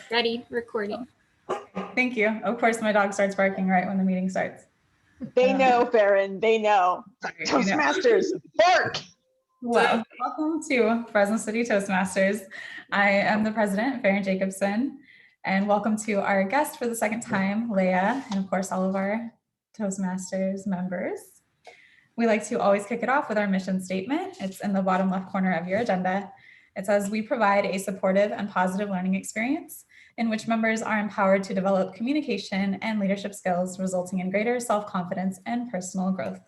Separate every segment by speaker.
Speaker 1: Ready, recording.
Speaker 2: Thank you. Of course, my dog starts barking right when the meeting starts.
Speaker 3: They know, Farin, they know. Toastmasters, bark!
Speaker 2: Well, welcome to Fresno City Toastmasters. I am the president, Farin Jacobsen, and welcome to our guest for the second time, Leah, and of course, all of our Toastmasters members. We like to always kick it off with our mission statement. It's in the bottom left corner of your agenda. It says, we provide a supportive and positive learning experience in which members are empowered to develop communication and leadership skills, resulting in greater self-confidence and personal growth.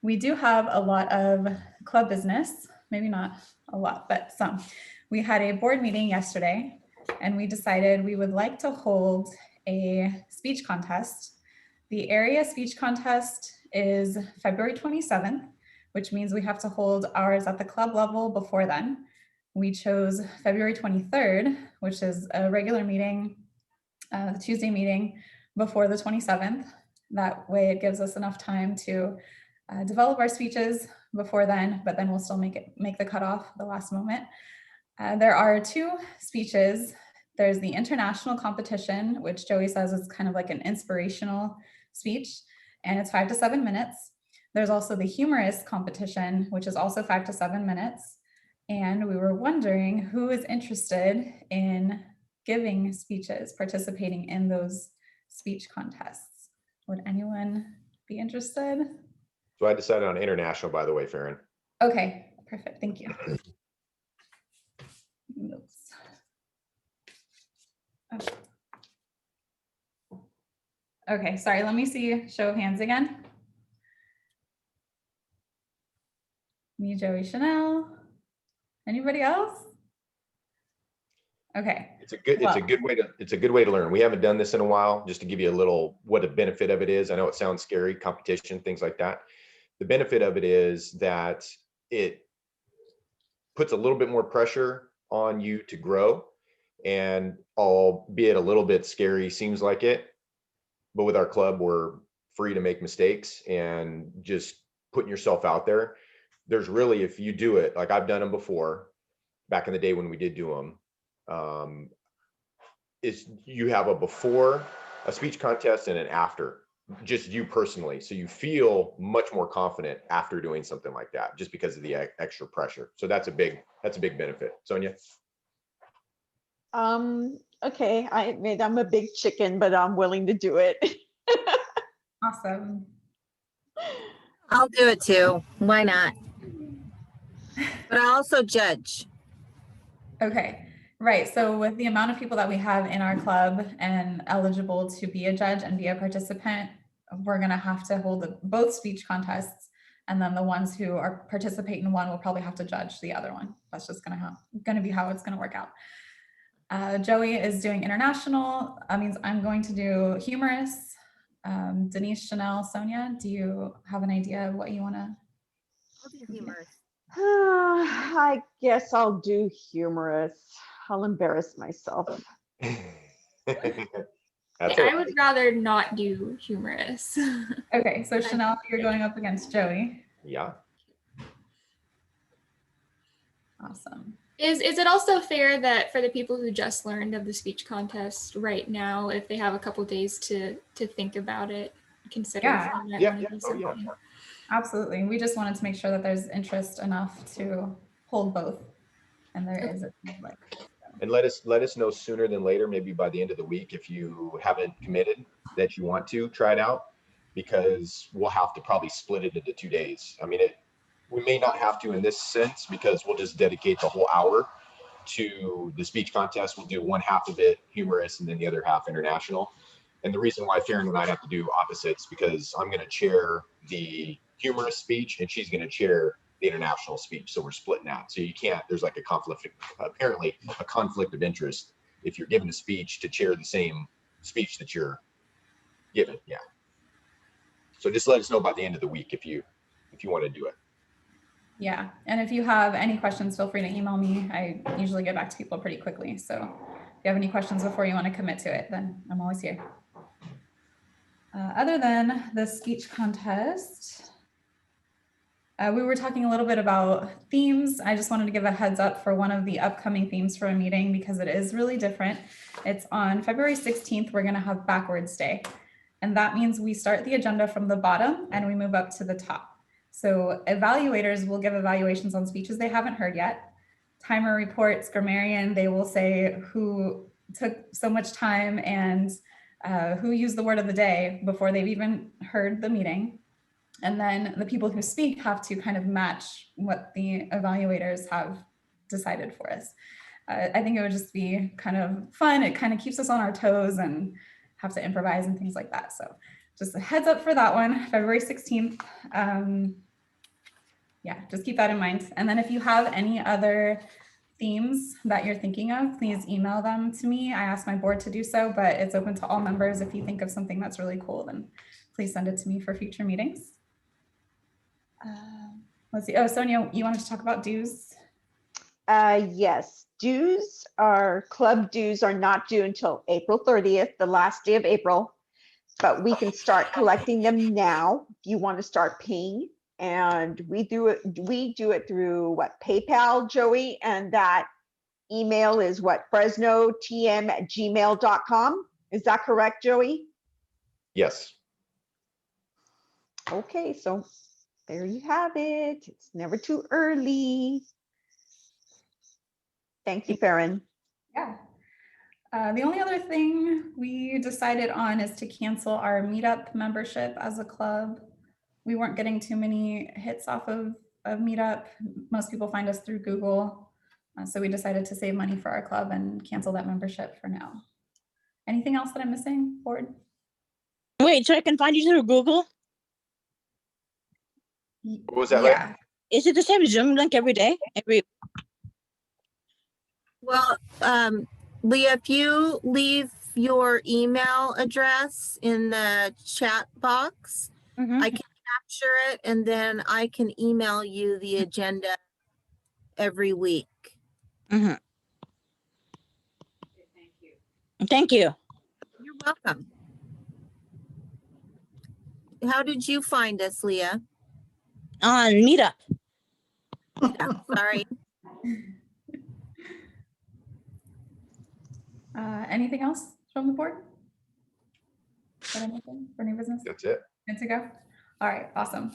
Speaker 2: We do have a lot of club business, maybe not a lot, but some. We had a board meeting yesterday, and we decided we would like to hold a speech contest. The area speech contest is February 27th, which means we have to hold ours at the club level before then. We chose February 23rd, which is a regular meeting, the Tuesday meeting before the 27th. That way it gives us enough time to develop our speeches before then, but then we'll still make the cutoff at the last moment. There are two speeches. There's the international competition, which Joey says is kind of like an inspirational speech, and it's 5 to 7 minutes. There's also the humorous competition, which is also 5 to 7 minutes. And we were wondering who is interested in giving speeches, participating in those speech contests. Would anyone be interested?
Speaker 4: So I decided on international, by the way, Farin.
Speaker 2: Okay, perfect, thank you. Oops. Oh. Okay, sorry, let me see show of hands again. Me, Joey, Chanel. Anybody else? Okay. It's a
Speaker 4: good way to learn. We haven't done this in a while, just to give you a little what the benefit of it is. I know it sounds scary, competition, things like that. The benefit of it is that it puts a little bit more pressure on you to grow, and albeit a little bit scary, seems like it, but with our club, we're free to make mistakes and just putting yourself out there. There's really, if you do it, like I've done them before, back in the day when we did do them, is you have a before a speech contest and an after, just you personally. So you feel much more confident after doing something like that, just because of the extra pressure. So that's a big benefit. Sonia?
Speaker 3: Okay, I admit I'm a big chicken, but I'm willing to do it.
Speaker 2: Awesome.
Speaker 5: I'll do it too. Why not? But I also judge.
Speaker 2: Okay, right. So with the amount of people that we have in our club and eligible to be a judge and be a participant, we're going to have to hold both speech contests. And then the ones who are participating in one will probably have to judge the other one. That's just going to be how it's going to work out. Joey is doing international. That means I'm going to do humorous. Denise, Chanel, Sonia, do you have an idea of what you want to?
Speaker 5: I'll do humorous.
Speaker 3: I guess I'll do humorous. I'll embarrass myself.
Speaker 1: I would rather not do humorous.
Speaker 2: Okay, so Chanel, you're going up against Joey.
Speaker 4: Yeah.
Speaker 2: Awesome.
Speaker 1: Is it also fair that for the people who just learned of the speech contest right now, if they have a couple days to think about it, consider?
Speaker 2: Yeah. Absolutely. We just wanted to make sure that there's interest enough to hold both, and there is.
Speaker 4: And let us know sooner than later, maybe by the end of the week, if you haven't committed that you want to try it out, because we'll have to probably split it into 2 days. I mean, we may not have to in this sense, because we'll just dedicate the whole hour to the speech contest. We'll do one half of it humorous and then the other half international. And the reason why Farin and I have to do opposites, because I'm going to chair the humorous speech and she's going to chair the international speech. So we're splitting that. So you can't, there's like apparently a conflict of interest if you're giving a speech to chair the same speech that you're giving. Yeah. So just let us know by the end of the week if you want to do it.
Speaker 2: Yeah. And if you have any questions, feel free to email me. I usually get back to people pretty quickly. So if you have any questions before you want to commit to it, then I'm always here. Other than the speech contest, We were talking a little bit about themes. I just wanted to give a heads up for one of the upcoming themes for a meeting because it is really different. It's on February 16th, we're gonna have Backwards Day. And that means we start the agenda from the bottom and we move up to the top. So evaluators will give evaluations on speeches they haven't heard yet. Timer reports, grammarian, they will say who took so much time and who used the word of the day before they've even heard the meeting. And then the people who speak have to kind of match what the evaluators have decided for us. I think it would just be kind of fun. It kind of keeps us on our toes and have to improvise and things like that. So just a heads up for that one, February 16th. Yeah, just keep that in mind. And then if you have any other themes that you're thinking of, please email them to me. I asked my board to do so, but it's open to all members. If you think of something that's really cool, then please send it to me for future meetings. Let's see. Oh, Sonia, you wanted to talk about dues?
Speaker 3: Yes, club dues are not due until April 30th, the last day of April, but we can start collecting them now if you want to start paying. And we do it through what, PayPal, Joey, and that email is what, fresnotm@gmail.com. Is that correct, Joey?
Speaker 4: Yes.
Speaker 3: Okay, so there you have it. It's never too early. Thank you, Farin.
Speaker 2: Yeah. The only other thing we decided on is to cancel our meetup membership as a club. We weren't getting too many hits off of Meetup. Most people find us through Google. So we decided to save money for our club and cancel that membership for now. Anything else that I'm missing, board?
Speaker 6: Wait, so I can find you through Google?
Speaker 4: What was that?
Speaker 2: Yeah.
Speaker 4: Like?
Speaker 6: Is it the same Zoom link every day?
Speaker 5: Well, Leah, if you leave your email address in the chat box, I can capture it and then I can email you the agenda every week.
Speaker 6: Mm-hmm. Thank you.
Speaker 5: You're welcome. How did you find us, Leah?
Speaker 6: On Meetup.
Speaker 5: Yeah, sorry.
Speaker 2: Anything else from the board? Got anything for new business?
Speaker 4: That's it.
Speaker 2: Good to go? All right, awesome.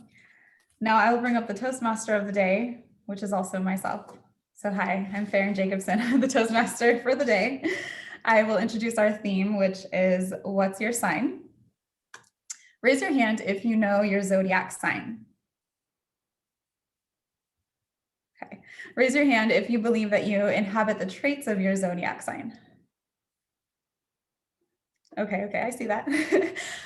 Speaker 2: Now I will bring up the Toastmaster of the day, which is also myself. So hi, I'm Farin Jacobsen, the Toastmaster for the day. I will introduce our theme, which is what's your sign? Raise your hand if you know your zodiac sign. Okay, raise your hand if you believe that you inhabit the traits of your zodiac sign. Okay, I see that.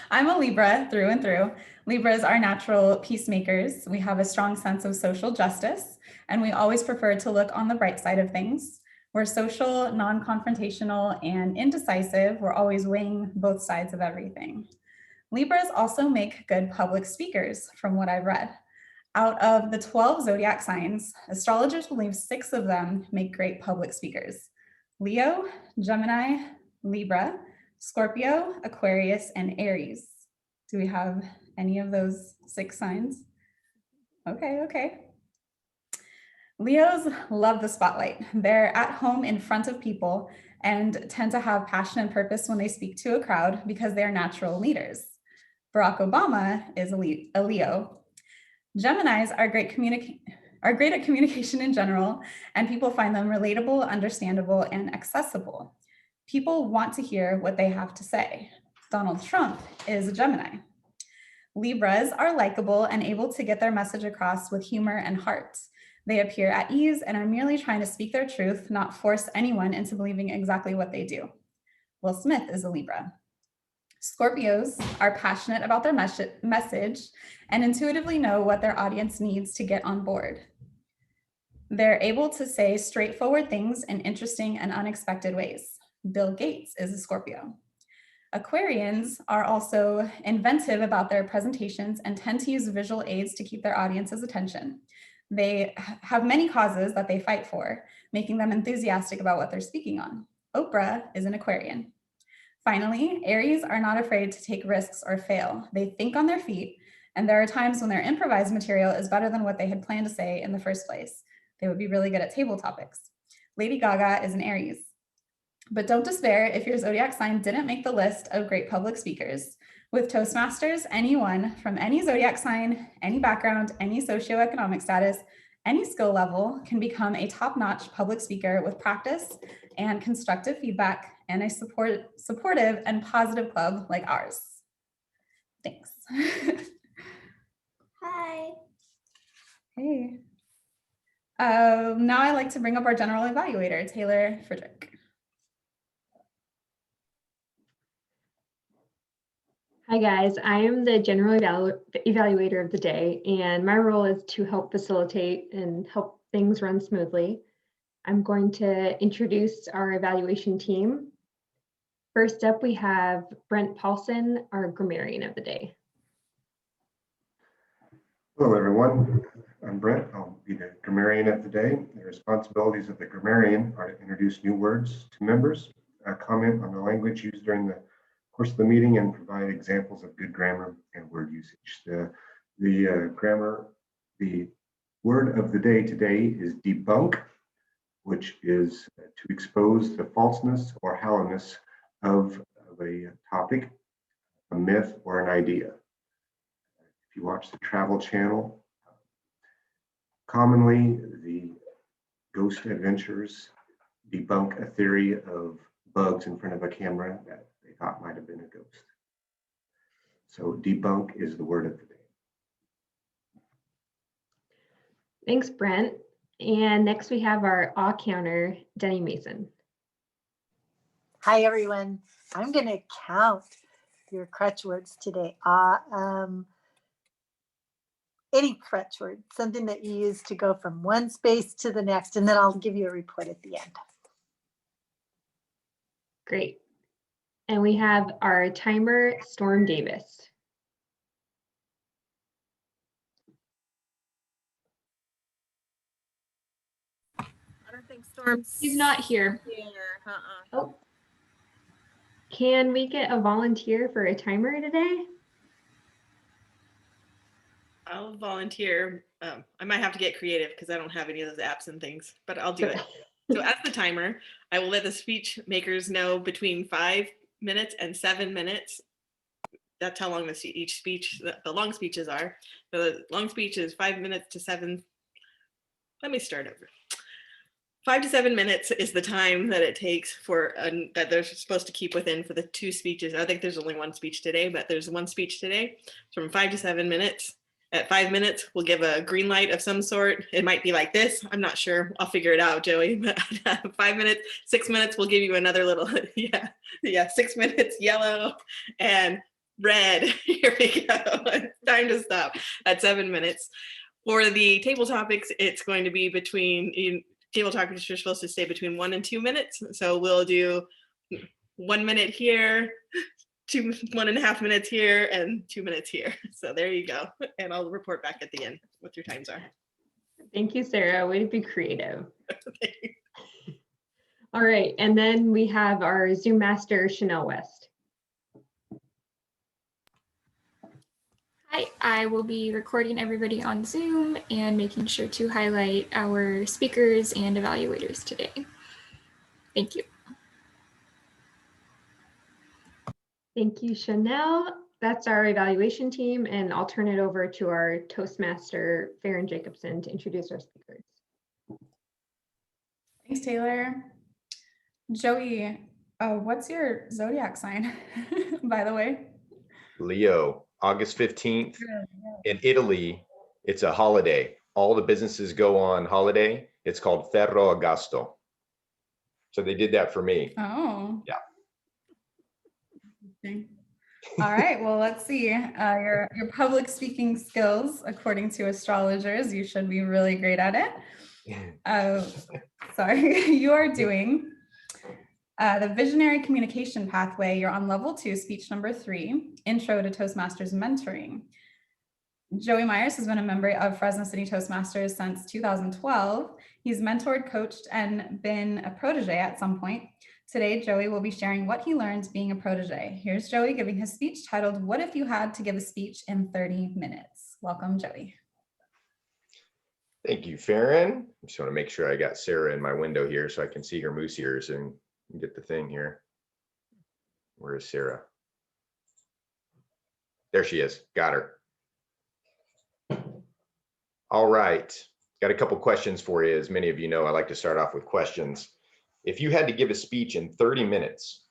Speaker 2: I'm a Libra through and through. Libras are natural peacemakers. We have a strong sense of social justice, and we always prefer to look on the bright side of things. We're social, non-confrontational, and indecisive. We're always weighing both sides of everything. Libras also make good public speakers, from what I've read. Out of the 12 zodiac signs, astrologers believe 6 of them make great public speakers: Leo, Gemini, Libra, Scorpio, Aquarius, and Aries. Do we have any of those 6 signs? Okay. Leos love the spotlight. They're at home in front of people and tend to have passion and purpose when they speak to a crowd because they're natural leaders. Barack Obama is a Leo. Geminis are great at communication in general, and people find them relatable, understandable, and accessible. People want to hear what they have to say. Donald Trump is a Gemini. Libras are likable and able to get their message across with humor and heart. They appear at ease and are merely trying to speak their truth, not force anyone into believing exactly what they do. Will Smith is a Libra. Scorpios are passionate about their message and intuitively know what their audience needs to get on board. They're able to say straightforward things in interesting and unexpected ways. Bill Gates is a Scorpio. Aquarians are also inventive about their presentations and tend to use visual aids to keep their audience's attention. They have many causes that they fight for, making them enthusiastic about what they're speaking on. Oprah is an Aquarian. Finally, Aries are not afraid to take risks or fail. They think on their feet And there are times when their improvised material is better than what they had planned to say in the first place. They would be really good at table topics. Lady Gaga is an Aries. But don't despair if your zodiac sign didn't make the list of great public speakers. With Toastmasters, anyone from any zodiac sign, any background, any socioeconomic status, any skill level can become a top-notch public speaker with practice and constructive feedback and a supportive and positive club like ours. Thanks.
Speaker 1: Hi.
Speaker 2: Hey. Now I'd like to bring up our general evaluator, Taylor Friedrich.
Speaker 7: Hi guys, I am the general evaluator of the day, and my role is to help facilitate and help things run smoothly. I'm going to introduce our evaluation team. First up, we have Brent Paulson, our grammarian of the day.
Speaker 8: Hello everyone, I'm Brent. I'll be the grammarian of the day. The responsibilities of the grammarian are to introduce new words to members, comment on the language used during the course of the meeting, and provide examples of good grammar and word usage. The word of the day today is debunk, which is to expose the falseness or hollowness of a topic, a myth, or an idea. If you watch the Travel Channel, commonly the ghost adventurers debunk a theory of bugs in front of a camera that they thought might have been a ghost. So debunk is the word of the day.
Speaker 7: Thanks, Brent. And next we have our awe counter, Denny Mason.
Speaker 9: Hi, everyone. I'm going to count your crutch words today. Any crutch word, something that you use to go from one space to the next, and then I'll give you a report at the end.
Speaker 7: Great. And we have our timer, Storm Davis.
Speaker 5: I don't think Storm's
Speaker 1: He's not here.
Speaker 5: here.
Speaker 7: Oh. Can we get a volunteer for a timer today?
Speaker 10: I'll volunteer. I might have to get creative because I don't have any of those apps and things, but I'll do it. So as the timer, I will let the speech makers know between 5 minutes and 7 minutes. That's how long each speech, the long speeches are. The long speech is 5 minutes to 7. Let me start over. 5 to 7 minutes is the time that it takes for that they're supposed to keep within for the 2 speeches. I think there's only 1 speech today, but there's 1 speech today. From 5 to 7 minutes. At 5 minutes, we'll give a green light of some sort. It might be like this. I'm not sure. I'll figure it out, Joey. But 5 minutes, 6 minutes, we'll give you another little, 6 minutes, yellow and red. Here we go. Time to stop at 7 minutes. For the table topics, it's going to be between, table topics are supposed to stay between 1 and 2 minutes. So we'll do 1 minute here, 1.5 minutes here, and 2 minutes here. So there you go. And I'll report back at the end what your times are.
Speaker 7: Thank you, Sarah. Way to be creative. All right. And then we have our Zoom master, Chanel West.
Speaker 1: Hi, I will be recording everybody on Zoom and making sure to highlight our speakers and evaluators today. Thank you.
Speaker 7: Thank you, Chanel. That's our evaluation team, and I'll turn it over to our Toastmaster, Farin Jacobsen, to introduce our speakers.
Speaker 2: Thanks, Taylor. Joey, what's your zodiac sign, by the way?
Speaker 4: Leo, August 15th. In Italy, it's a holiday. All the businesses go on holiday. It's called Ferro Agosto. So they did that for me.
Speaker 2: Oh.
Speaker 4: Yeah.
Speaker 2: All right, well, let's see. Your public speaking skills, according to astrologers, you should be really great at it. Sorry, you are doing the visionary communication pathway. You're on level 2, speech number 3, intro to Toastmasters mentoring. Joey Myers has been a member of Fresno City Toastmasters since 2012. He's mentored, coached, and been a protege at some point. Today, Joey will be sharing what he learned being a protege. Here's Joey giving his speech titled, "What if you had to give a speech in 30 minutes?" Welcome, Joey.
Speaker 4: Thank you, Farin. I just want to make sure I got Sarah in my window here so I can see her moose ears and get the thing here. Where is Sarah? There she is. Got her. All right. Got a couple questions for you. As many of you know, I like to start off with questions. If you had to give a speech in 30 minutes,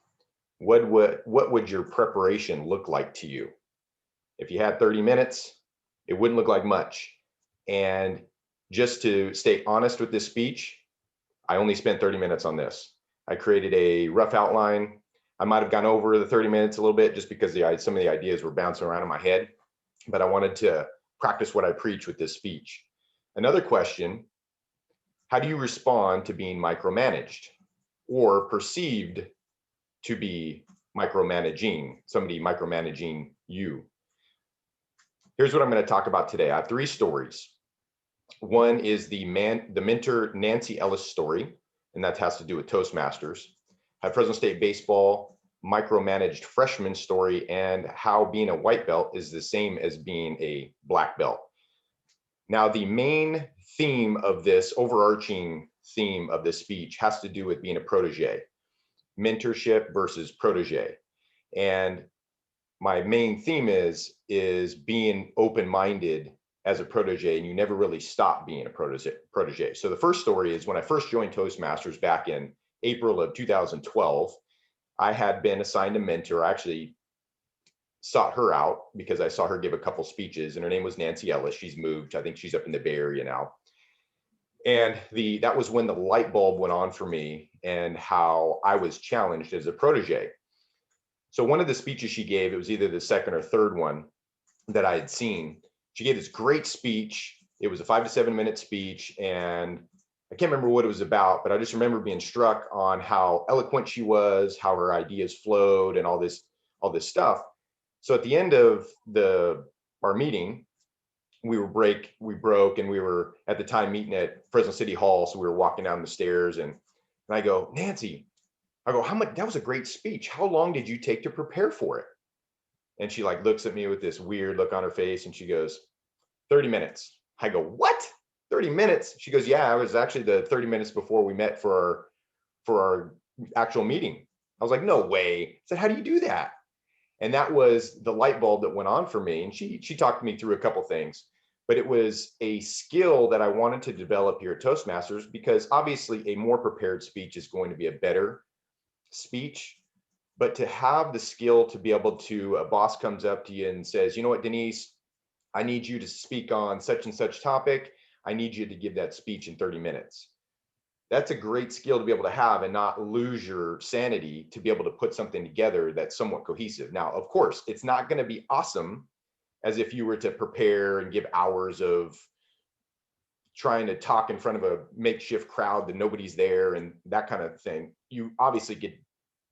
Speaker 4: what would your preparation look like to you? If you had 30 minutes, it wouldn't look like much. And just to stay honest with this speech, I only spent 30 minutes on this. I created a rough outline. I might have gone over the 30 minutes a little bit just because some of the ideas were bouncing around in my head, but I wanted to practice what I preach with this speech. Another question, how do you respond to being micromanaged or perceived to be micromanaging, somebody micromanaging you? Here's what I'm going to talk about today. I have 3 stories. One is the mentor Nancy Ellis story, and that has to do with Toastmasters. I have Fresno State baseball micromanaged freshman story, and how being a white belt is the same as being a black belt. Now, the main theme of this, overarching theme of this speech, has to do with being a protege, mentorship versus protege. And my main theme is being open-minded as a protege, and you never really stop being a protege. So the first story is when I first joined Toastmasters back in April of 2012, I had been assigned a mentor. I actually sought her out because I saw her give a couple speeches, and her name was Nancy Ellis. She's moved. I think she's up in the Bay Area now. And that was when the light bulb went on for me and how I was challenged as a protege. So one of the speeches she gave, it was either the second or third one that I had seen. She gave this great speech. It was a 5 to 7 minute speech, and I can't remember what it was about, but I just remember being struck on how eloquent she was, how her ideas flowed, and all this stuff. So at the end of our meeting, we broke, and we were at the time meeting at Fresno City Hall. So we were walking down the stairs, and I go, "Nancy," I go, that was a great speech. How long did you take to prepare for it? And she like looks at me with this weird look on her face, and she goes, 30 minutes. I go, "What? 30 minutes?" She goes, "Yeah, it was actually the 30 minutes before we met for our actual meeting." I was like, "No way." I said, "How do you do that?" And that was the light bulb that went on for me. And she talked me through a couple things, but it was a skill that I wanted to develop here at Toastmasters, because obviously a more prepared speech is going to be a better speech. But to have the skill to be able to, a boss comes up to you and says, "You know what, Denise, I need you to speak on such and such topic. I need you to give that speech in 30 minutes. That's a great skill to be able to have and not lose your sanity to be able to put something together that's somewhat cohesive. Now, of course, it's not going to be awesome as if you were to prepare and give hours of trying to talk in front of a makeshift crowd that nobody's there and that kind of thing. You obviously get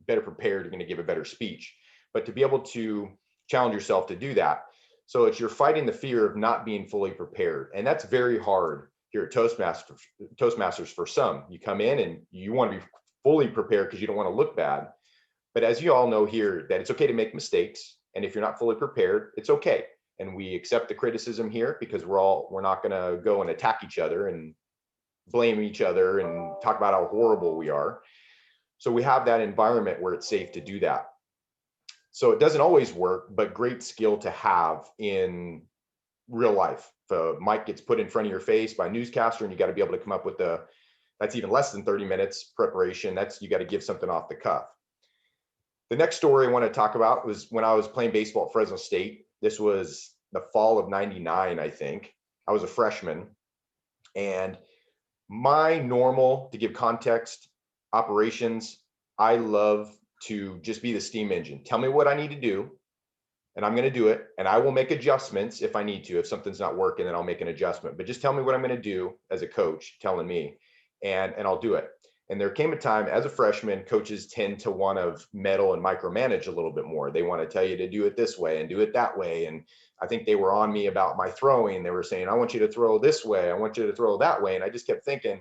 Speaker 4: better prepared, you're going to give a better speech. But to be able to challenge yourself to do that, so you're fighting the fear of not being fully prepared. And that's very hard here at Toastmasters for some. You come in and you want to be fully prepared because you don't want to look bad. But as you all know here, that it's okay to make mistakes. And if you're not fully prepared, it's okay. And we accept the criticism here because we're not going to go and attack each other and blame each other and talk about how horrible we are. So we have that environment where it's safe to do that. So it doesn't always work, but great skill to have in real life. If a mic gets put in front of your face by a newscaster and you got to be able to come up with that's even less than 30 minutes preparation. You got to give something off the cuff. The next story I want to talk about was when I was playing baseball at Fresno State. This was the fall of '99, I think. I was a freshman, and my normal, to give context, operations, I love to just be the steam engine. Tell me what I need to do, and I'm going to do it. And I will make adjustments if I need to. If something's not working, then I'll make an adjustment. But just tell me what I'm going to do as a coach, telling me, and I'll do it. And there came a time as a freshman, coaches tend to want to meddle and micromanage a little bit more. They want to tell you to do it this way and do it that way. And I think they were on me about my throwing. They were saying, "I want you to throw this way. I want you to throw that way." And I just kept thinking,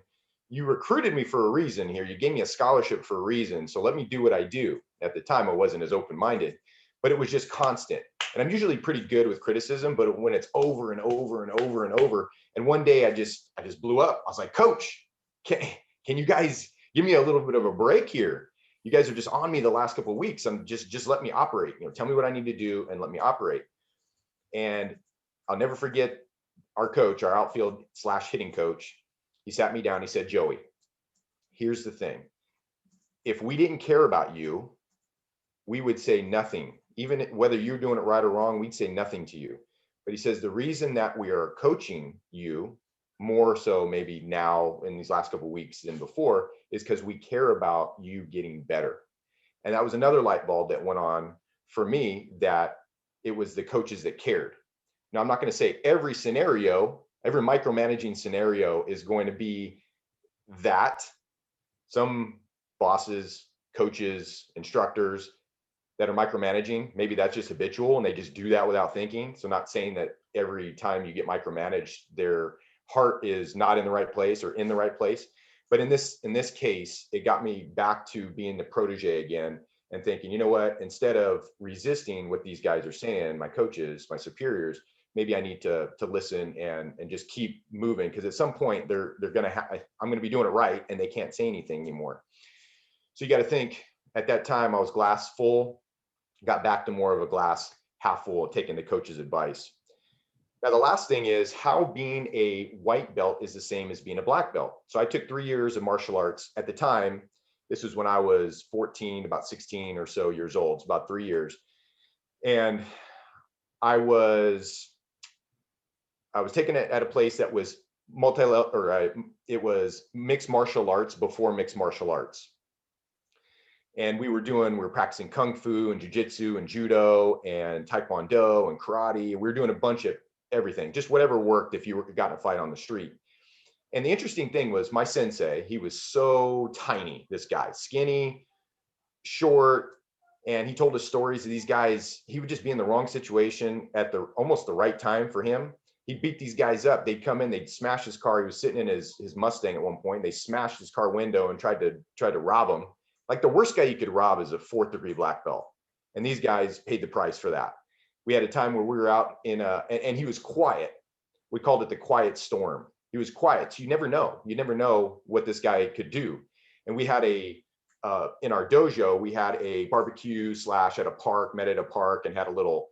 Speaker 4: you recruited me for a reason here. You gave me a scholarship for a reason. So let me do what I do. At the time, I wasn't as open-minded, but it was just constant. And I'm usually pretty good with criticism, but when it's over and over and over and over, and one day I just blew up. I was like, Coach, can you guys give me a little bit of a break here? You guys are just on me the last couple of weeks. I'm just let me operate. Tell me what I need to do and let me operate. And I'll never forget our coach, our outfield / hitting coach. He sat me down. He said, Joey, here's the thing. If we didn't care about you, we would say nothing. Even whether you're doing it right or wrong, we'd say nothing to you. But he says the reason that we are coaching you more so maybe now in these last couple of weeks than before is because we care about you getting better. And that was another light bulb that went on for me, that it was the coaches that cared. Now, I'm not going to say every scenario, every micromanaging scenario is going to be that. Some bosses, coaches, instructors that are micromanaging, maybe that's just habitual and they just do that without thinking. So not saying that every time you get micromanaged, their heart is not in the right place or in the right place. But in this case, it got me back to being the protege again and thinking, you know what, instead of resisting what these guys are saying, my coaches, my superiors, maybe I need to listen and just keep moving, because at some point they're gonna I'm gonna be doing it right and they can't say anything anymore. So you got to think, at that time I was glass full, got back to more of a glass half full, taking the coach's advice. Now, the last thing is how being a white belt is the same as being a black belt. So I took 3 years of martial arts. At the time, this was when I was 14, about 16 or so years old. It's about 3 years. And I was taken at a place that was it was mixed martial arts before mixed martial arts. And we were practicing Kung Fu and Jiu-Jitsu and Judo and Taekwondo and karate. We were doing a bunch of everything, just whatever worked if you got in a fight on the street. And the interesting thing was my sensei, he was so tiny, this guy, skinny, short, and he told us stories of these guys. He would just be in the wrong situation at almost the right time for him. He'd beat these guys up. They'd come in, they'd smash his car. He was sitting in his Mustang at one point. They smashed his car window and tried to rob him. Like, the worst guy you could rob is a 4th degree black belt. And these guys paid the price for that. We had a time where we were out and he was quiet. We called it the quiet storm. He was quiet. So you never know what this guy could do. And we had in our dojo, we had a barbecue / at a park, met at a park and had a little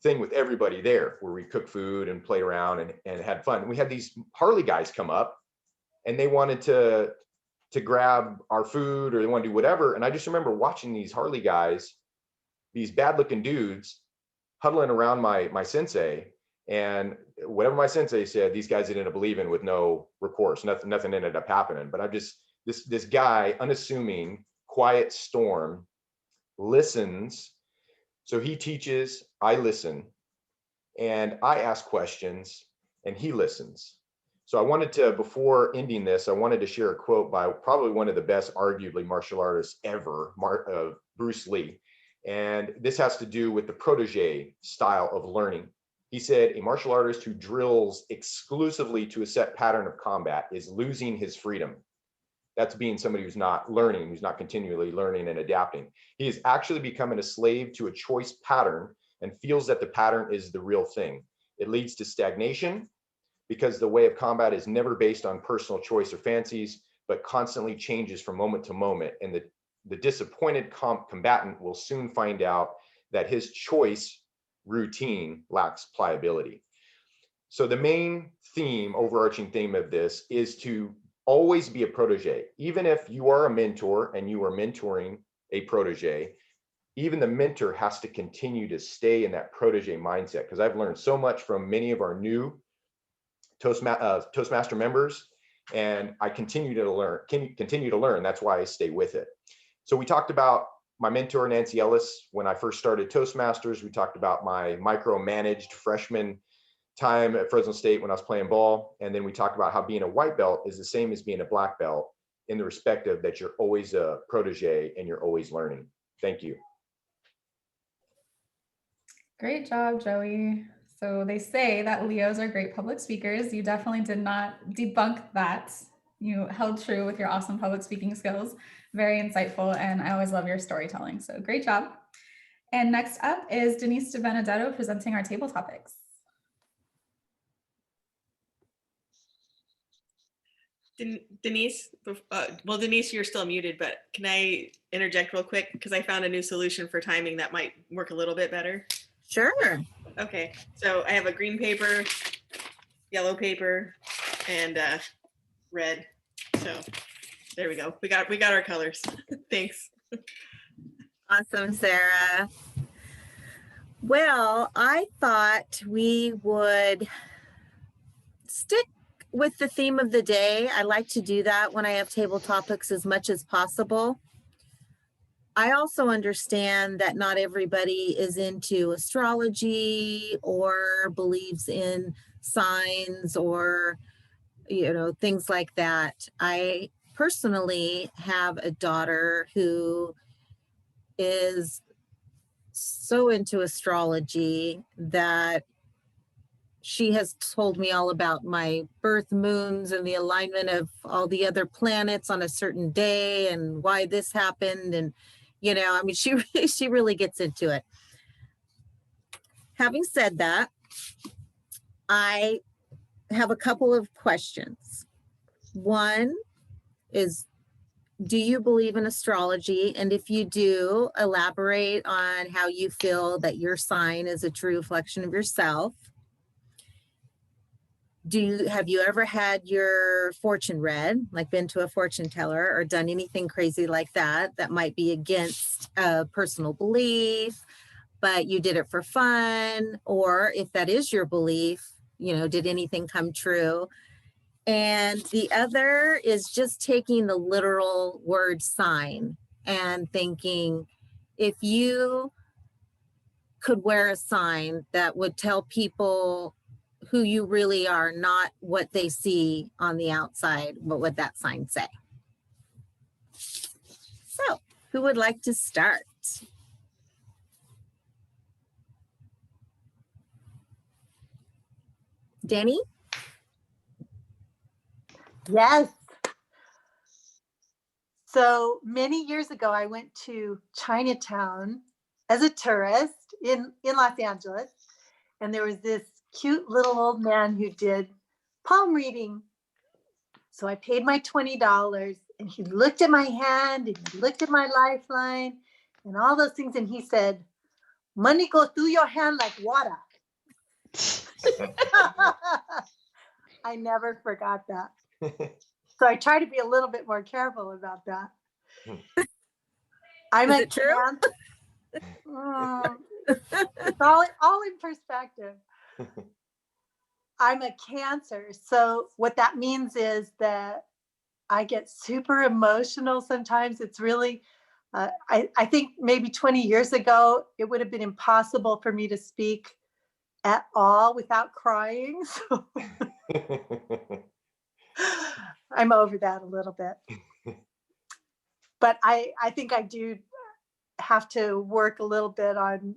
Speaker 4: thing with everybody there where we cooked food and played around and had fun. And we had these Harley guys come up and they wanted to grab our food, or they want to do whatever. And I just remember watching these Harley guys, these bad looking dudes, huddling around my sensei, and whatever my sensei said, these guys ended up leaving with no recourse. Nothing ended up happening. But I'm just, this guy, unassuming, quiet storm, listens. So he teaches, I listen, and I ask questions, and he listens. So I wanted to, before ending this, I wanted to share a quote by probably one of the best, arguably, martial artists ever, Bruce Lee. And this has to do with the protege style of learning. He said, a martial artist who drills exclusively to a set pattern of combat is losing his freedom. That's being somebody who's not learning, who's not continually learning and adapting. He is actually becoming a slave to a choice pattern and feels that the pattern is the real thing. It leads to stagnation, because the way of combat is never based on personal choice or fancies, but constantly changes from moment to moment. And the disappointed combatant will soon find out that his choice routine lacks pliability. So the main theme, overarching theme of this is to always be a protege. Even if you are a mentor and you are mentoring a protege, even the mentor has to continue to stay in that protege mindset. Because I've learned so much from many of our new Toastmaster members, and I continue to learn. That's why I stay with it. So we talked about my mentor, Nancy Ellis, when I first started Toastmasters. We talked about my micromanaged freshman time at Fresno State when I was playing ball. And then we talked about how being a white belt is the same as being a black belt, in the respect of that you're always a protege and you're always learning. Thank you.
Speaker 2: Great job, Joey. So they say that Leos are great public speakers. You definitely did not debunk that. You held true with your awesome public speaking skills. Very insightful, and I always love your storytelling. So great job. And next up is Denise DiBenedetto presenting our table topics.
Speaker 10: Denise, well, Denise, you're still muted, but can I interject real quick? Because I found a new solution for timing that might work a little bit better.
Speaker 5: Sure.
Speaker 10: Okay, so I have a green paper, yellow paper, and red. So there we go. We got our colors. Thanks.
Speaker 5: Awesome, Sarah. Well, I thought we would stick with the theme of the day. I like to do that when I have table topics as much as possible. I also understand that not everybody is into astrology or believes in signs or, things like that. I personally have a daughter who is so into astrology that she has told me all about my birth moons and the alignment of all the other planets on a certain day and why this happened. And, she really gets into it. Having said that, I have a couple of questions. One is, do you believe in astrology? And if you do, elaborate on how you feel that your sign is a true reflection of yourself. Have you ever had your fortune read, like been to a fortune teller or done anything crazy like that might be against a personal belief, but you did it for fun? Or if that is your belief, did anything come true? And the other is just taking the literal word sign and thinking, if you could wear a sign that would tell people who you really are, not what they see on the outside, what would that sign say? So, who would like to start? Danny?
Speaker 9: Yes. So many years ago, I went to Chinatown as a tourist in Los Angeles. And there was this cute little old man who did palm reading. So I paid my $20 and he looked at my hand and he looked at my lifeline and all those things. And he said, money goes through your hand like water. I never forgot that. So I try to be a little bit more careful about that. I'm
Speaker 5: Is it true?
Speaker 9: It's all in perspective. I'm a Cancer. So what that means is that I get super emotional sometimes. It's really, I think maybe 20 years ago, it would have been impossible for me to speak at all without crying. So I'm over that a little bit. But I think I do have to work a little bit on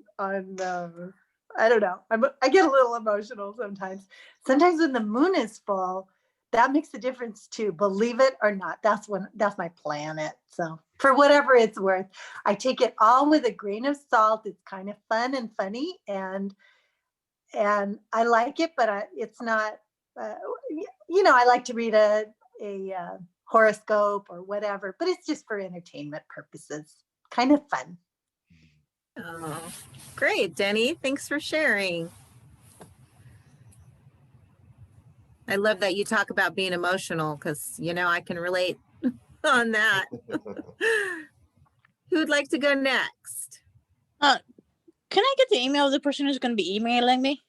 Speaker 9: I don't know. I get a little emotional sometimes. Sometimes when the moon is full, that makes a difference too. Believe it or not, that's my planet. So for whatever it's worth, I take it all with a grain of salt. It's kind of fun and funny, and I like it, but it's not. I like to read a horoscope or whatever, but it's just for entertainment purposes. Kind of fun.
Speaker 5: Oh, great, Denny. Thanks for sharing. I love that you talk about being emotional because, I can relate on that. Who'd like to go next?
Speaker 6: Can I get the email of the person who's going to be emailing me?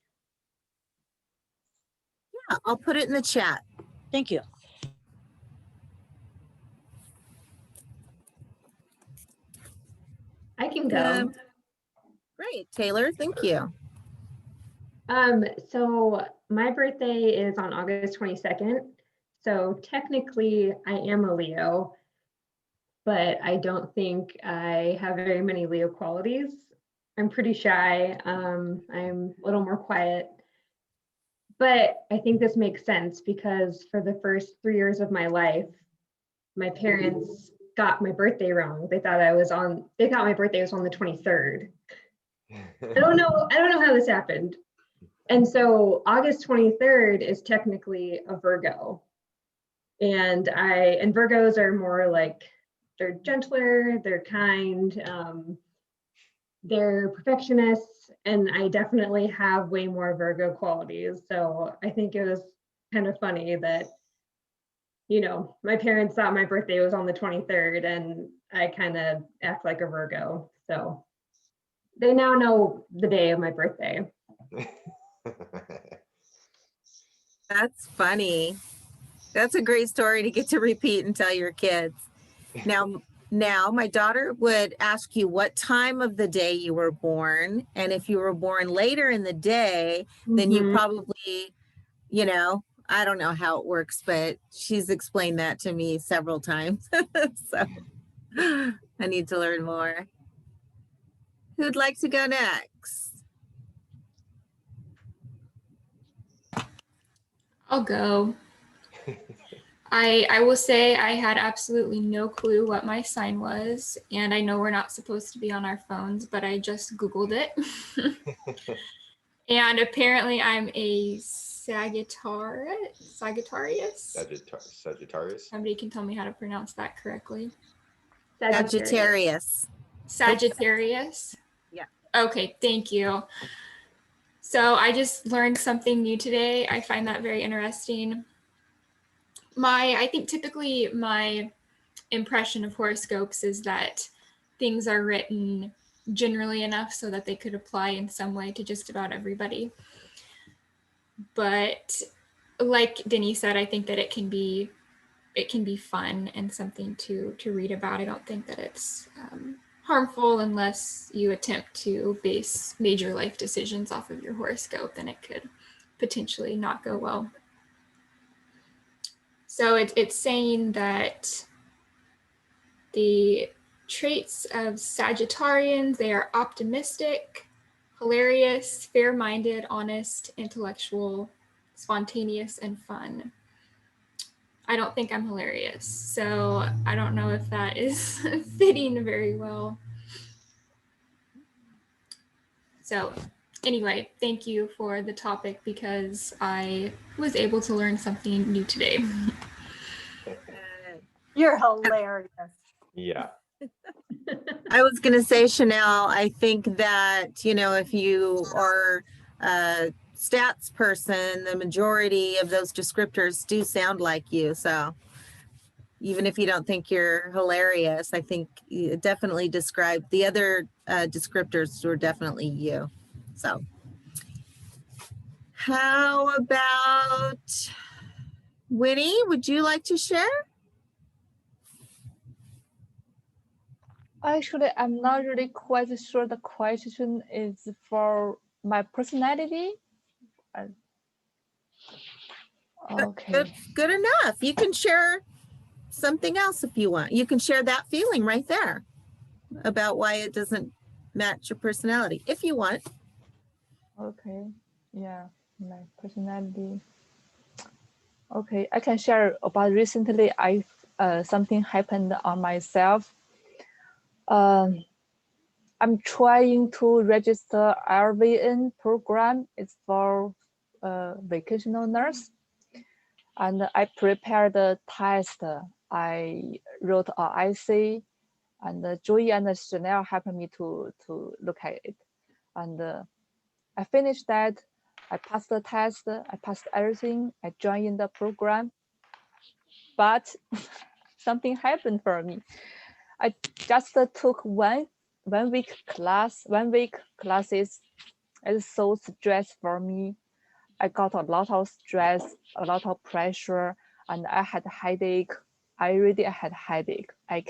Speaker 5: Yeah, I'll put it in the chat.
Speaker 6: Thank you.
Speaker 7: I can go.
Speaker 5: Great, Taylor. Thank you.
Speaker 7: So my birthday is on August 22nd. So technically I am a Leo, but I don't think I have very many Leo qualities. I'm pretty shy. I'm a little more quiet, But I think this makes sense because for the first 3 years of my life, my parents got my birthday wrong. They thought my birthday was on the 23rd. I don't know how this happened. And so August 23rd is technically a Virgo. And Virgos are more like, they're gentler, they're kind, they're perfectionists, and I definitely have way more Virgo qualities. So I think it was kind of funny that, you know, my parents thought my birthday was on the 23rd and I kind of act like a Virgo. So they now know the day of my birthday.
Speaker 5: That's funny. That's a great story to get to repeat and tell your kids. Now my daughter would ask you what time of the day you were born. And if you were born later in the day, then you probably, you know, I don't know how it works, but she's explained that to me several times. So I need to learn more. Who'd like to go next?
Speaker 1: I'll go. I will say I had absolutely no clue what my sign was, and I know we're not supposed to be on our phones, but I just Googled it. And apparently I'm a Sagittarius.
Speaker 4: Sagittarius.
Speaker 1: Somebody can tell me how to pronounce that correctly.
Speaker 5: Sagittarius.
Speaker 1: Sagittarius?
Speaker 5: Yeah.
Speaker 1: Okay, thank you. So I just learned something new today. I find that very interesting. I think typically my impression of horoscopes is that things are written generally enough so that they could apply in some way to just about everybody. But like Denise said, I think that it can be fun and something to read about. I don't think that it's harmful unless you attempt to base major life decisions off of your horoscope, then it could potentially not go well. So it's saying that the traits of Sagittarians, they are optimistic, hilarious, fair-minded, honest, intellectual, spontaneous, and fun. I don't think I'm hilarious, so I don't know if that is fitting very well. So anyway, thank you for the topic because I was able to learn something new today.
Speaker 9: You're hilarious.
Speaker 4: Yeah.
Speaker 5: I was going to say, Chanel, I think that, you know, if you are a stats person, the majority of those descriptors do sound like you. So even if you don't think you're hilarious, I think you definitely describe the other descriptors were definitely you. So how about Winnie? Would you like to share?
Speaker 11: Actually, I'm not really quite sure the question is for my personality. Okay.
Speaker 5: Good enough. You can share something else if you want. You can share that feeling right there about why it doesn't match your personality if you want.
Speaker 11: Okay. Yeah, my personality. Okay, I can share about recently something happened on myself. I'm trying to register RVN program. It's for vocational nurse. And I prepared the test. I wrote an IC, and Joey and Chanel helped me to look at it. And I finished that. I passed the test. I passed everything. I joined the program. But something happened for me. I just took one week classes. It's so stressful for me. I got a lot of stress, a lot of pressure, and I had a headache. I really had a headache. I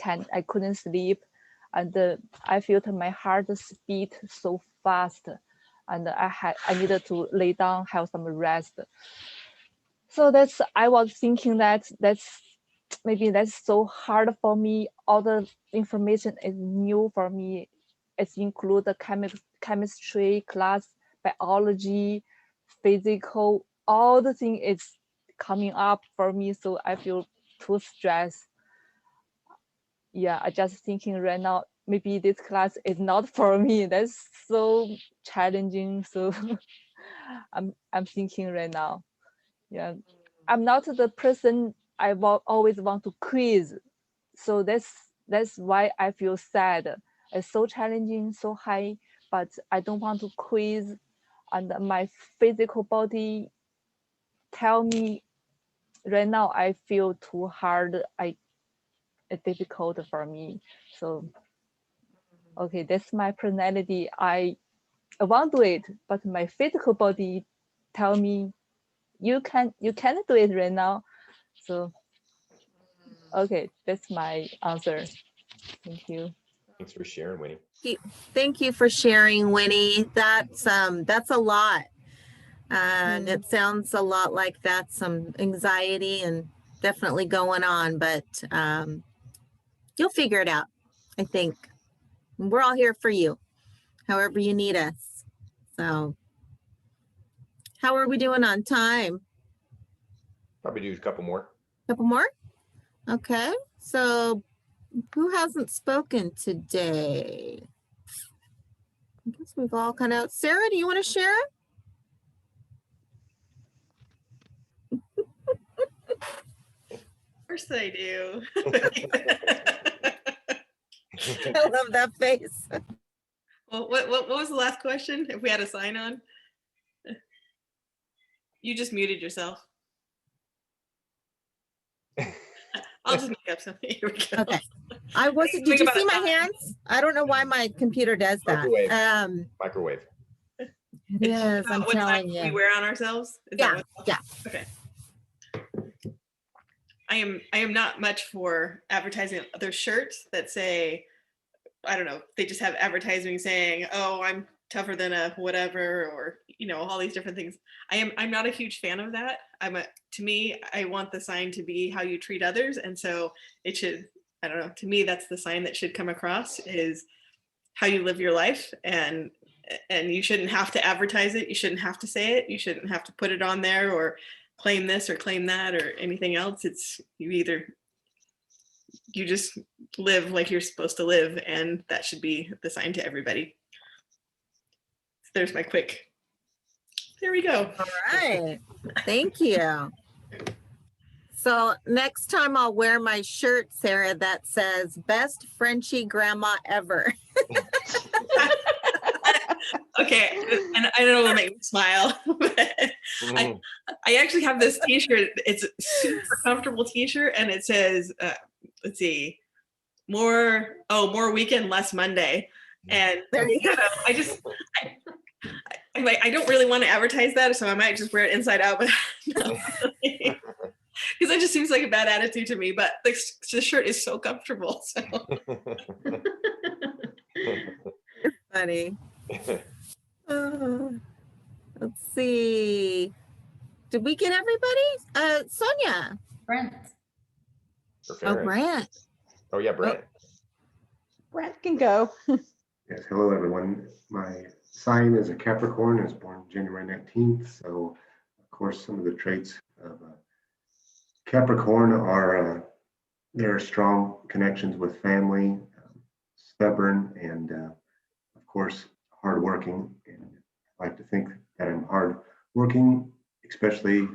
Speaker 11: couldn't sleep, and I felt my heart beat so fast, and I needed to lay down, have some rest. So I was thinking that's maybe that's so hard for me. All the information is new for me. It's include the chemistry class, biology, physical, all the thing is coming up for me, so I feel too stressed. Yeah, I just thinking right now, maybe this class is not for me. That's so challenging. So I'm thinking right now. Yeah, I'm not the person I always want to quiz. So that's why I feel sad. It's so challenging, so high, but I don't want to quiz, and my physical body tell me right now I feel too hard. It's difficult for me. So okay, that's my personality. I want to do it, but my physical body tell me you can't do it right now. So okay, that's my answer. Thank you.
Speaker 4: Thanks for sharing, Winnie.
Speaker 5: Thank you for sharing, Winnie. That's a lot. And it sounds a lot like that's some anxiety and definitely going on, but you'll figure it out, I think. We're all here for you, however you need us. So how are we doing on time?
Speaker 4: Probably do a couple more.
Speaker 5: Couple more? Okay. So who hasn't spoken today? I guess we've all kind of, Sarah, do you want to share?
Speaker 10: Of course I do.
Speaker 5: I love that face.
Speaker 10: Well, what was the last question? If we had a sign on? You just muted yourself. I'll just make up something. Here we go.
Speaker 5: Okay. I wasn't, did you see my hands? I don't know why my computer does that.
Speaker 4: Microwave. Microwave.
Speaker 5: It is, I'm
Speaker 10: what
Speaker 5: telling
Speaker 10: signs
Speaker 5: you.
Speaker 10: we wear on ourselves? Is
Speaker 5: Yeah, yeah.
Speaker 10: Okay. I am not much for advertising. There's shirts that say, I don't know, they just have advertising saying, oh, I'm tougher than a whatever, or, you know, all these different things. I'm not a huge fan of that. To me, I want the sign to be how you treat others. And so it should, I don't know, to me, that's the sign that should come across, is how you live your life. And you shouldn't have to advertise it. You shouldn't have to say it. You shouldn't have to put it on there or claim this or claim that or anything else. It's you just live like you're supposed to live, and that should be the sign to everybody. So there's my quick. There we go.
Speaker 5: All right. Thank you. So next time I'll wear my shirt, Sarah, that says best Frenchie grandma ever.
Speaker 10: Okay, and I don't know what make me smile. I actually have this t-shirt. It's a super comfortable t-shirt, and it says, let's see, more weekend, less Monday. And I don't really want to advertise that, so I might just wear it inside out, but because that just seems like a bad attitude to me. But the shirt is so comfortable. So
Speaker 5: funny. Let's see. Did we get everybody? Sonia.
Speaker 2: Brent.
Speaker 5: Oh, Brent.
Speaker 4: Oh yeah, Brent.
Speaker 3: Brent can go.
Speaker 8: Yes, hello everyone. My sign is a Capricorn. I was born January 19th. So of course, some of the traits of Capricorn are there are strong connections with family, stubborn, and of course, hardworking. And I like to think that I'm hardworking, especially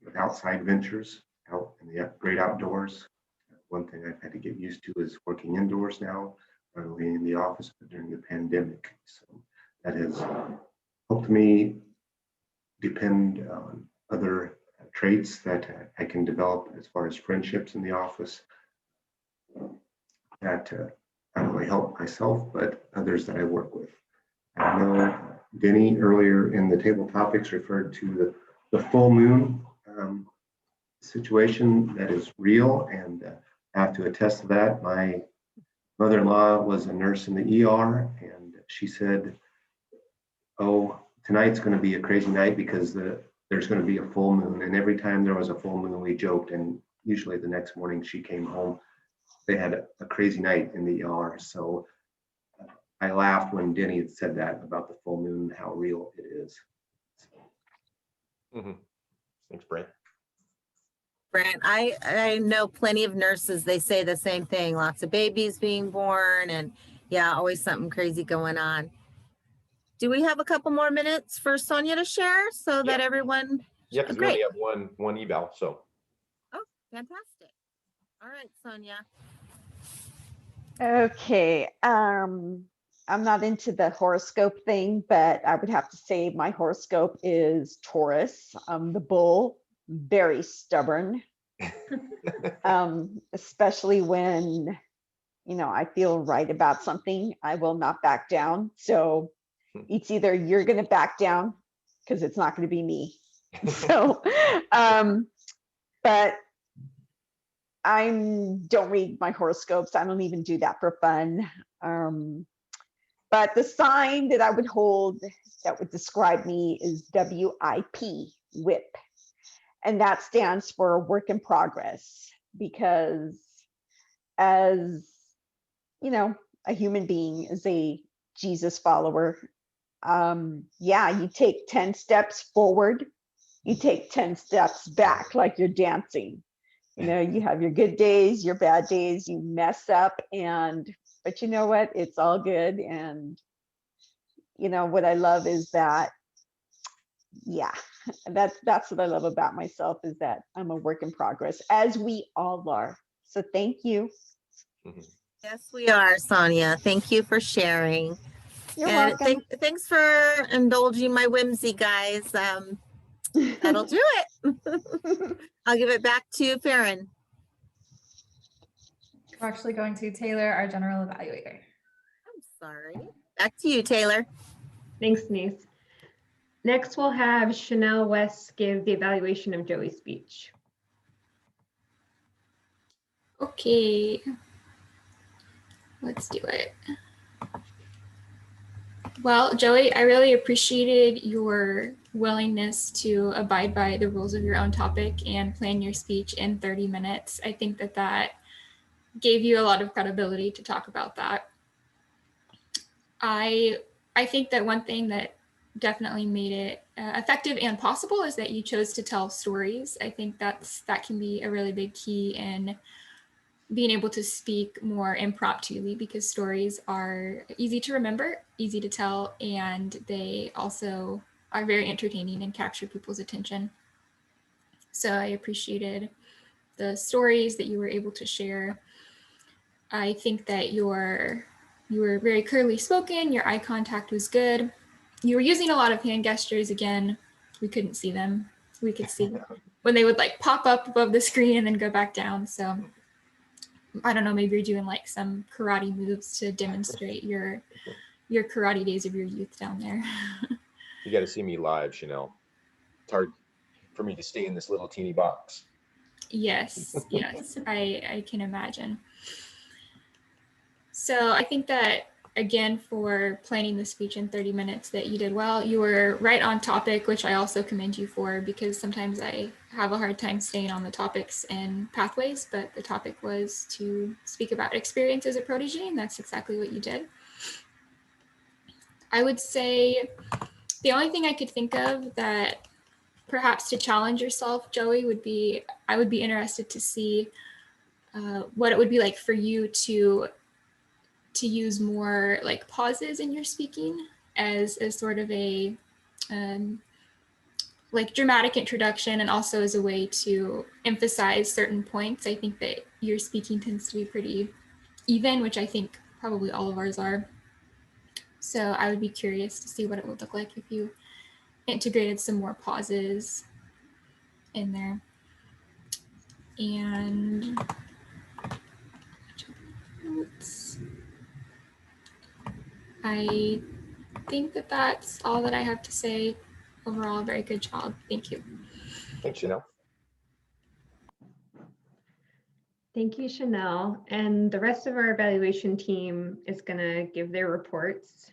Speaker 8: with outside ventures, out in the great outdoors. One thing I've had to get used to is working indoors now, not only in the office, but during the pandemic. So that has helped me depend on other traits that I can develop as far as friendships in the office that not only help myself, but others that I work with. I know Denny earlier in the table topics referred to the full moon situation that is real, and I have to attest to that. My mother-in-law was a nurse in the ER, and she said, oh, tonight's going to be a crazy night because there's going to be a full moon. And every time there was a full moon, we joked, and usually the next morning she came home, they had a crazy night in the ER. So I laughed when Denny had said that about the full moon, how real it is.
Speaker 4: Mm-hmm. Thanks, Brent.
Speaker 5: Brent, I know plenty of nurses, they say the same thing, lots of babies being born and yeah, always something crazy going on. Do we have a couple more minutes for Sonia to share so that everyone?
Speaker 4: Yeah, because we only have one eval, so.
Speaker 5: Oh, fantastic. All right, Sonia.
Speaker 3: Okay, I'm not into the horoscope thing, but I would have to say my horoscope is Taurus. The bull, very stubborn, especially when, you know, I feel right about something, I will not back down. So it's either you're going to back down because it's not going to be me. So, but I don't read my horoscopes. I don't even do that for fun. But the sign that I would hold that would describe me is WIP, WIP. And that stands for work in progress, because as, you know, a human being, as a Jesus follower, yeah, you take 10 steps forward, you take 10 steps back, like you're dancing. You know, you have your good days, your bad days, you mess up, but you know what? It's all good. And, you know, what I love is that, yeah, that's what I love about myself, is that I'm a work in progress, as we all are. So thank you.
Speaker 5: Yes, we are, Sonia. Thank you for sharing.
Speaker 3: You're
Speaker 5: and
Speaker 3: welcome.
Speaker 5: Thanks for indulging my whimsy, guys. That'll do it. I'll give it back to Farin.
Speaker 2: We're actually going to Taylor, our general evaluator.
Speaker 5: I'm sorry. Back to you, Taylor.
Speaker 7: Thanks, Denise. Next, we'll have Chanel West give the evaluation of Joey's speech.
Speaker 1: Okay, let's do it. Well, Joey, I really appreciated your willingness to abide by the rules of your own topic and plan your speech in 30 minutes. I think that gave you a lot of credibility to talk about that. I think that one thing that definitely made it effective and possible is that you chose to tell stories. I think that can be a really big key in being able to speak more impromptu, because stories are easy to remember, easy to tell, and they also are very entertaining and capture people's attention. So I appreciated the stories that you were able to share. I think that you were very clearly spoken, your eye contact was good. You were using a lot of hand gestures. Again, we couldn't see them. We could see when they would like pop up above the screen and then go back down. So I don't know, maybe you're doing like some karate moves to demonstrate your karate days of your youth down there.
Speaker 4: You got to see me live, Chanel. It's hard for me to stay in this little teeny box.
Speaker 1: Yes, yes, I can imagine. So I think that, again, for planning the speech in 30 minutes, that you did well. You were right on topic, which I also commend you for, because sometimes I have a hard time staying on the topics and pathways, but the topic was to speak about experience as a protege, and that's exactly what you did. I would say the only thing I could think of that perhaps to challenge yourself, Joey, would be, I would be interested to see what it would be like for you to use more like pauses in your speaking as sort of a like dramatic introduction, and also as a way to emphasize certain points. I think that your speaking tends to be pretty even, which I think probably all of ours are. So I would be curious to see what it would look like if you integrated some more pauses in there. And I think that that's all that I have to say. Overall, very good job. Thank you.
Speaker 4: Thanks, Chanel.
Speaker 7: Thank you, Chanel. And the rest of our evaluation team is going to give their reports.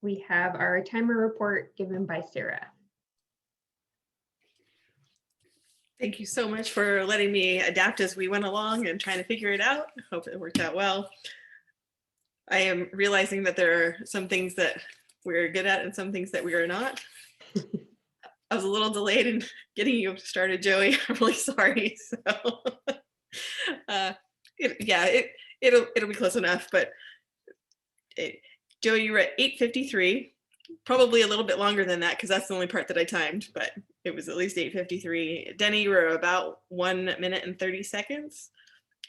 Speaker 7: We have our timer report given by Sarah.
Speaker 10: Thank you so much for letting me adapt as we went along and trying to figure it out. I hope it worked out well. I am realizing that there are some things that we're good at and some things that we are not. was a little delayed in getting you started, Joey. I'm really sorry. So it'll be close enough. But Joey, you were at 8:53. Probably a little bit longer than that because that's the only part that I timed, but it was at least 8:53. Denny, you were about 1 minute and 30 seconds.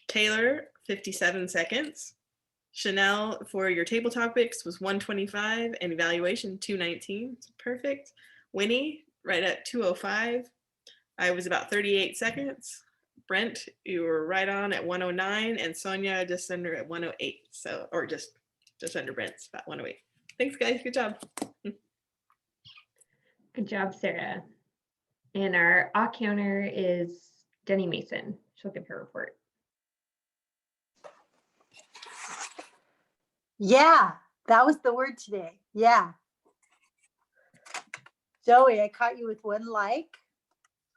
Speaker 10: Taylor, 57 seconds. Chanel for your table topics was 125 and evaluation 219. Perfect. Winnie, right at 205. I was about 38 seconds. Brent, you were right on at 109, and Sonia just under at 108. So, or just under Brent's, about 108. Thanks, guys. Good job.
Speaker 7: Good job, Sarah. And our counter is Denny Mason. She'll give her report.
Speaker 9: Yeah, that was the word today. Yeah. Joey, I caught you with one like.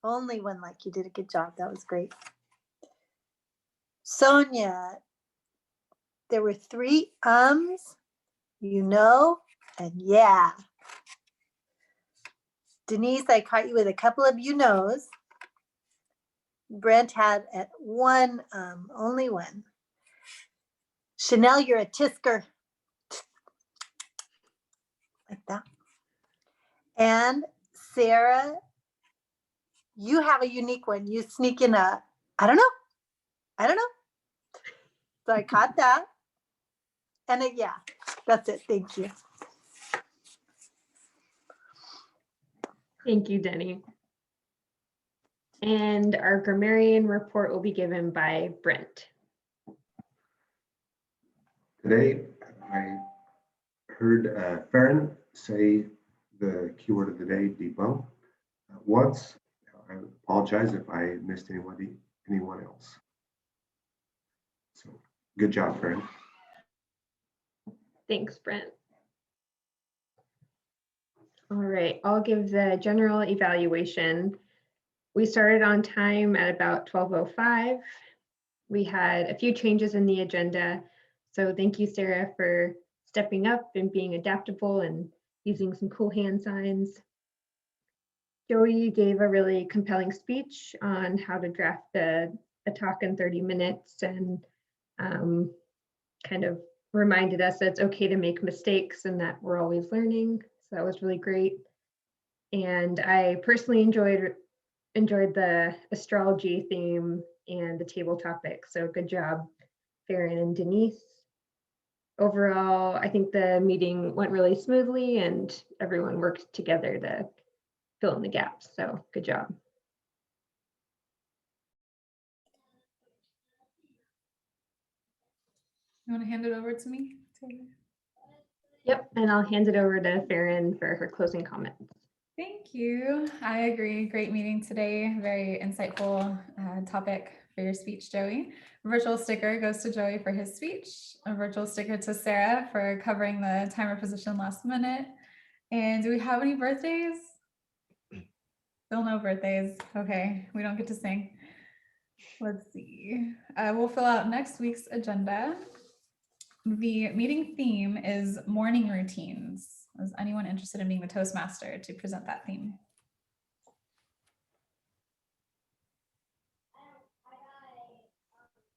Speaker 9: Only one like. You did a good job. That was great. Sonia, there were 3 you know, and yeah. Denise, I caught you with a couple of you knows. Brent had at 1 only 1. Chanel, you're a tisker. Like that. And Sarah, you have a unique one. You sneak in a, I don't know. So I caught that. And yeah, that's it. Thank you.
Speaker 7: Thank you, Denny. And our grammarian report will be given by Brent.
Speaker 8: Today, I heard Farin say the keyword of the day, debunk, once. I apologize if I missed anyone else. So good job, Farin.
Speaker 7: Thanks, Brent. All right, I'll give the general evaluation. We started on time at about 12:05. We had a few changes in the agenda. So thank you, Sarah, for stepping up and being adaptable and using some cool hand signs. Joey gave a really compelling speech on how to draft a talk in 30 minutes and kind of reminded us that it's okay to make mistakes and that we're always learning. So that was really great. And I personally enjoyed the astrology theme and the table topic. So good job, Farin and Denise. Overall, I think the meeting went really smoothly and everyone worked together to fill in the gaps. So good job.
Speaker 2: You want to hand it over to me, Taylor?
Speaker 7: Yep, and I'll hand it over to Farin for her closing comments.
Speaker 2: Thank you. I agree. Great meeting today. Very insightful topic for your speech, Joey. A virtual sticker goes to Joey for his speech. A virtual sticker to Sarah for covering the timer position last minute. And do we have any birthdays? Still no birthdays. Okay, we don't get to sing. Let's see. We'll fill out next week's agenda. The meeting theme is morning routines. Is anyone interested in being the Toastmaster to present that theme?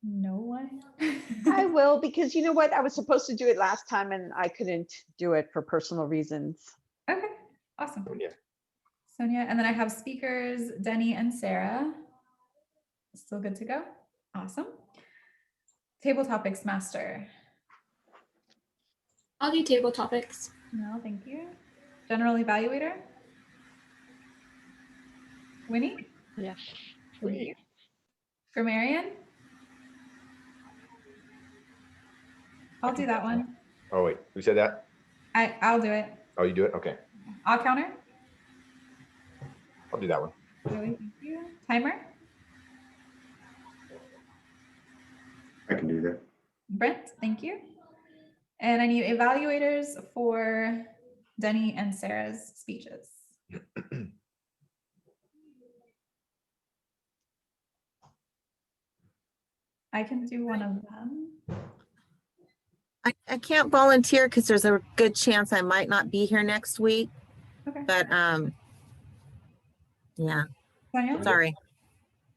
Speaker 2: No one?
Speaker 3: I will, because you know what? I was supposed to do it last time and I couldn't do it for personal reasons.
Speaker 2: Okay, awesome.
Speaker 4: Yeah.
Speaker 2: Sonia, and then I have speakers, Denny and Sarah. Still good to go? Awesome. Table topics master.
Speaker 1: I'll do table topics.
Speaker 2: No, thank you. General evaluator. Winnie?
Speaker 11: Yeah.
Speaker 4: Sweet.
Speaker 2: Grammarian? I'll do that one.
Speaker 4: Oh, wait, who said that?
Speaker 2: I'll do it.
Speaker 4: Oh, you do it? Okay.
Speaker 2: I'll counter.
Speaker 4: I'll do that one.
Speaker 2: Really, thank you. Timer.
Speaker 8: I can do that.
Speaker 2: Brent, thank you. And I need evaluators for Denny and Sarah's speeches. I can do one of them.
Speaker 5: I can't volunteer because there's a good chance I might not be here next week.
Speaker 2: Okay.
Speaker 5: But Yeah,
Speaker 2: Sonia?
Speaker 5: sorry.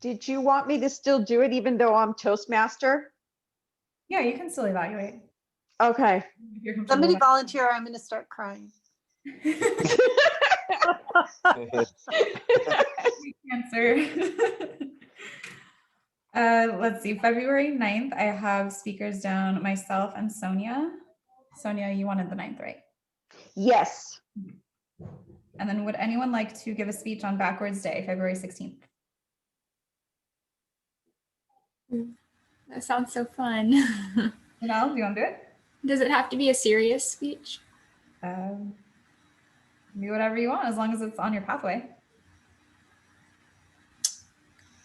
Speaker 3: Did you want me to still do it even though I'm Toastmaster?
Speaker 2: Yeah, you can still evaluate.
Speaker 3: Okay.
Speaker 2: If you're comfortable
Speaker 9: Somebody
Speaker 2: with
Speaker 9: volunteer, I'm going to start crying.
Speaker 2: Answer. Let's see, February 9th, I have speakers down, myself and Sonia. Sonia, you wanted the 9th, right?
Speaker 3: Yes.
Speaker 2: And then would anyone like to give a speech on Backwards Day, February 16th?
Speaker 1: That sounds so fun.
Speaker 2: Janelle, do you want to do it?
Speaker 1: Does it have to be a serious speech?
Speaker 2: Do whatever you want, as long as it's on your pathway.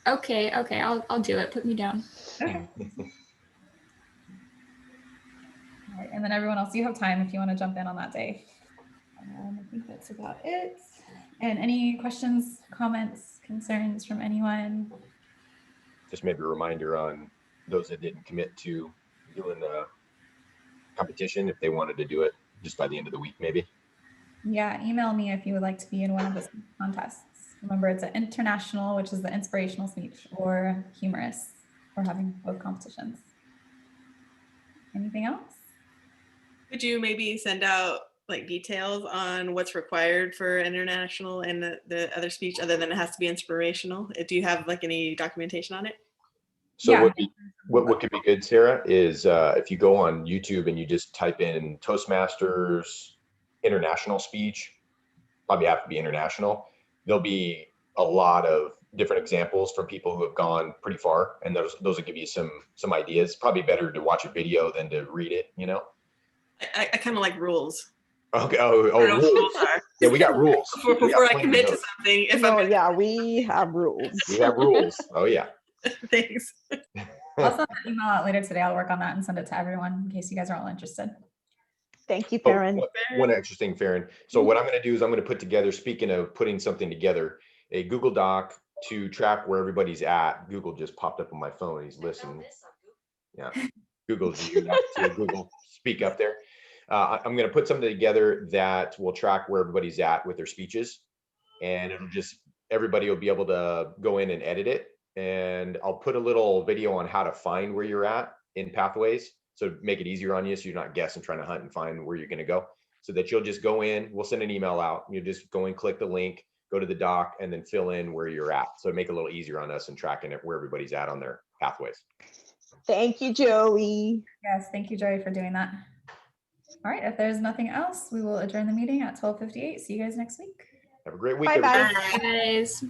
Speaker 1: Okay, I'll do it. Put me down.
Speaker 2: Okay. All right, and then everyone else, you have time if you want to jump in on that day. I think that's about it. And any questions, comments, concerns from anyone?
Speaker 4: Just maybe a reminder on those that didn't commit to doing the competition, if they wanted to do it just by the end of the week, maybe.
Speaker 2: Yeah, email me if you would like to be in one of the contests. Remember, it's an international, which is the inspirational speech, or humorous. We're having both competitions. Anything else?
Speaker 10: Could you maybe send out like details on what's required for international and the other speech, other than it has to be inspirational? Do you have like any documentation on it?
Speaker 4: So
Speaker 2: Yeah.
Speaker 4: what could be good, Sarah, is if you go on YouTube and you just type in Toastmasters international speech, probably have to be international. There'll be a lot of different examples from people who have gone pretty far, and those will give you some ideas. Probably better to watch a video than to read it, you know.
Speaker 10: I kind of like rules.
Speaker 4: Okay. Rules. Yeah, we got rules.
Speaker 10: Before I commit to something, if
Speaker 3: no, yeah, we have rules.
Speaker 4: We have rules. Oh yeah.
Speaker 10: Thanks.
Speaker 2: I'll send that email out later today. I'll work on that and send it to everyone in case you guys are all interested.
Speaker 3: Thank you, Farin.
Speaker 4: One extra thing, Farin. So what I'm going to do is I'm going to put together, speaking of putting something together, a Google Doc to track where everybody's at. Google just popped up on my phone. He's listening. Yeah. Google speak up there. I'm going to put something together that will track where everybody's at with their speeches, and it'll just, everybody will be able to go in and edit it. And I'll put a little video on how to find where you're at in Pathways, so make it easier on you, so you're not guessing, trying to hunt and find where you're going to go, so that you'll just go in. We'll send an email out. You just go and click the link, go to the doc, and then fill in where you're at. So make it a little easier on us in tracking it, where everybody's at on their pathways.
Speaker 3: Thank you, Joey.
Speaker 2: Yes, thank you, Joey, for doing that. All right, if there's nothing else, we will adjourn the meeting at 12:58. See you guys next week.
Speaker 4: Have a great week,
Speaker 3: Bye-bye.
Speaker 4: everybody.
Speaker 1: Bye, guys.